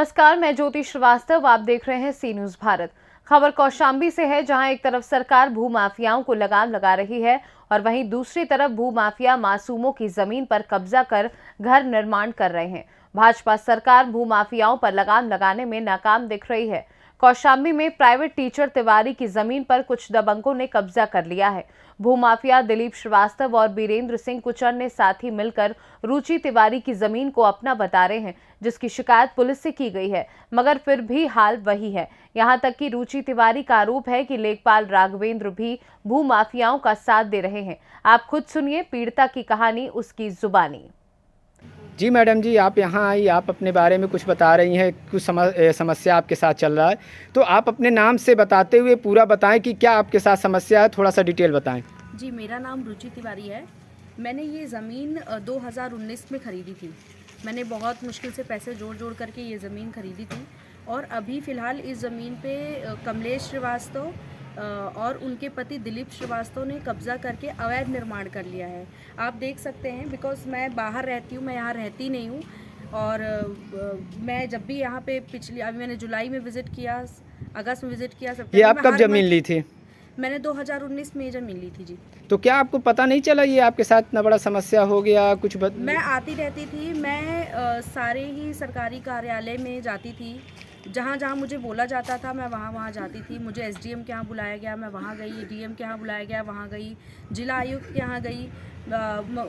नमस्कार, मैं ज्योति श्रीवास्तव। आप देख रहे हैं सी न्यूज भारत। खबर कौशाम्बी से है, जहां एक तरफ सरकार भूमाफियाओं को लगाम लगा रही है और वहीं दूसरी तरफ भूमाफिया मासूमों की जमीन पर कब्जा कर घर निर्माण कर रहे हैं। भाजपा सरकार भूमाफियाओं पर लगाम लगाने में नाकाम दिख रही है। कौशाम्बी में प्राइवेट टीचर तिवारी की जमीन पर कुछ दबंगों ने कब्जा कर लिया है। भूमाफिया दिलीप श्रीवास्तव और बीरेंद्र सिंह कुचर ने साथ ही मिलकर रुचि तिवारी की जमीन को अपना बता रहे हैं, जिसकी शिकायत पुलिस से की गई है, मगर फिर भी हाल वही है। यहां तक कि रुचि तिवारी का आरोप है कि लेखपाल राघवेंद्र भी भूमाफियाओं का साथ दे रहे हैं। आप खुद सुनिए पीड़िता की कहानी उसकी जुबानी। जी मैडम जी, आप यहाँ आई, आप अपने बारे में कुछ बता रही हैं, कुछ समस्या आपके साथ चल रहा है, तो आप अपने नाम से बताते हुए पूरा बताएं कि क्या आपके साथ समस्या है, थोड़ा सा डिटेल बताएं। जी, मेरा नाम रुचि तिवारी है। मैंने ये ज़मीन 2019 में ख़रीदी थी। मैंने बहुत मुश्किल से पैसे जोड़ जोड़ करके ये ज़मीन ख़रीदी थी और अभी फ़िलहाल इस ज़मीन पे कमलेश श्रीवास्तव और उनके पति दिलीप श्रीवास्तव ने कब्ज़ा करके अवैध निर्माण कर लिया है। आप देख सकते हैं, बिकॉज़ मैं बाहर रहती हूँ, मैं यहाँ रहती नहीं हूँ। और मैं जब भी यहाँ पे अभी मैंने जुलाई में विज़िट किया, अगस्त में विज़िट किया, सितंबर में। ये आप कब ज़मीन ली थी? मैंने 2019 में ज़मीन ली थी जी। तो क्या आपको पता नहीं चला ये आपके साथ इतना बड़ा समस्या हो गया? मैं आती रहती थी, मैं सारे ही सरकारी कार्यालय में जाती थी, जहाँ जहाँ मुझे बोला जाता था मैं वहाँ वहाँ जाती थी। मुझे एसडीएम के यहाँ बुलाया गया, मैं वहाँ गई, डीएम के यहाँ बुलाया गया, वहाँ गई, जिला आयुक्त के यहाँ गई,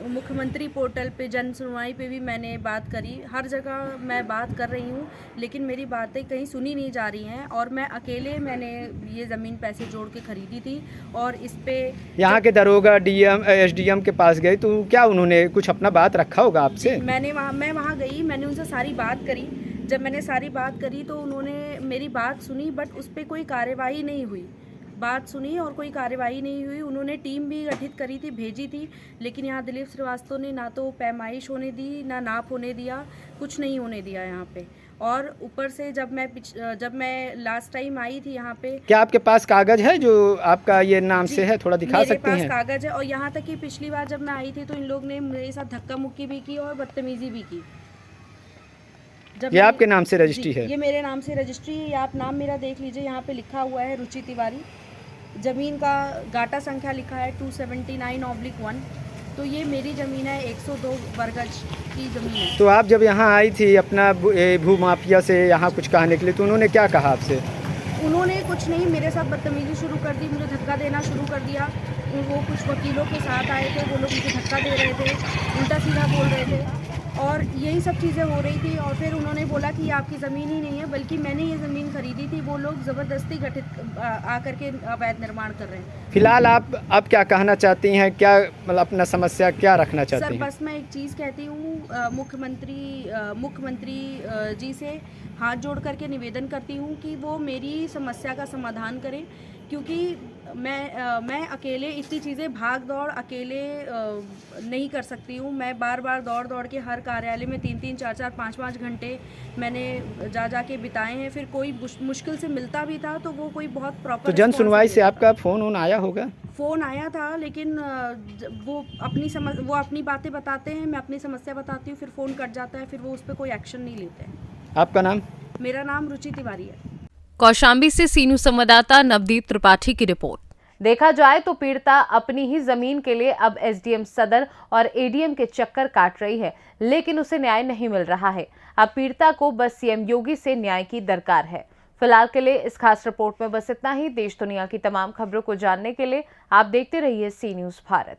मुख्यमंत्री पोर्टल पे जन सुनवाई पे भी मैंने बात करी। हर जगह मैं बात कर रही हूँ, लेकिन मेरी बातें कहीं सुनी नहीं जा रही हैं। और मैंने ये ज़मीन पैसे जोड़ के ख़रीदी थी और इस पे यहाँ के दरोगा डीएम एसडीएम के पास गए तो क्या उन्होंने कुछ अपना बात रखा होगा आपसे? मैं वहाँ गई, मैंने उनसे सारी बात करी। जब मैंने सारी बात करी तो उन्होंने मेरी बात सुनी, बट उस पर कोई कार्यवाही नहीं हुई। बात सुनी और कोई कार्यवाही नहीं हुई। उन्होंने टीम भी गठित करी थी, भेजी थी, लेकिन यहाँ दिलीप श्रीवास्तव ने ना तो पैमाइश होने दी, ना नाप होने दिया, कुछ नहीं होने दिया यहाँ पे। और ऊपर से जब मैं लास्ट टाइम आई थी यहाँ पे, क्या आपके पास कागज है जो आपका ये नाम से है? थोड़ा दिखा सकते हैं? मेरे पास कागज है। और यहाँ तक कि पिछली बार जब मैं आई थी तो इन लोग ने मेरे साथ धक्का मुक्की भी की और बदतमीजी भी की। ये आपके नाम से रजिस्ट्री है? ये मेरे नाम से रजिस्ट्री है। आप नाम मेरा देख लीजिए, यहाँ पे लिखा हुआ है रुचि तिवारी। ज़मीन का गाटा संख्या लिखा है 279/1। तो ये मेरी ज़मीन है, 102 वर्ग गज की ज़मीन है। तो आप जब यहाँ आई थी अपना भूमाफिया से यहाँ कुछ कहने के लिए, तो उन्होंने क्या कहा आपसे? उन्होंने कुछ नहीं, मेरे साथ बदतमीजी शुरू कर दी, मुझे धक्का देना शुरू कर दिया। वो कुछ वकीलों के साथ आए थे, वो लोग मुझे धक्का दे रहे थे, उल्टा सीधा बोल रहे थे और यही सब चीज़ें हो रही थी। और फिर उन्होंने बोला कि आपकी ज़मीन ही नहीं है, बल्कि मैंने ये ज़मीन खरीदी थी। वो लोग ज़बरदस्ती गठित आकर के अवैध निर्माण कर रहे हैं। फिलहाल आप क्या कहना चाहती हैं? क्या मतलब अपना समस्या क्या रखना चाहती हैं? सर, बस मैं एक चीज़ कहती हूँ, मुख्यमंत्री जी से हाथ जोड़ करके निवेदन करती हूँ कि वो मेरी समस्या का समाधान करें, क्योंकि मैं अकेले इतनी चीज़ें भाग दौड़ अकेले नहीं कर सकती हूँ। मैं बार बार दौड़ दौड़ के हर कार्यालय में 3-3, 4-4, 5-5 घंटे मैंने जा के बिताए हैं। फिर कोई मुश्किल से मिलता भी था तो वो कोई बहुत प्रॉपर। तो जन सुनवाई से आपका फ़ोन आया होगा? फ़ोन आया था, लेकिन वो अपनी बातें बताते हैं, मैं अपनी समस्या बताती हूँ, फिर फ़ोन कट जाता है, फिर वो उस पर कोई एक्शन नहीं लेते हैं। आपका नाम? मेरा नाम रुचि तिवारी है। कौशाम्बी से सी न्यूज संवाददाता नवदीप त्रिपाठी की रिपोर्ट। देखा जाए तो पीड़िता अपनी ही जमीन के लिए अब एसडीएम सदर और एडीएम के चक्कर काट रही है, लेकिन उसे न्याय नहीं मिल रहा है। अब पीड़िता को बस सीएम योगी से न्याय की दरकार है। फिलहाल के लिए इस खास रिपोर्ट में बस इतना ही। देश दुनिया की तमाम खबरों को जानने के लिए आप देखते रहिए सी न्यूज भारत।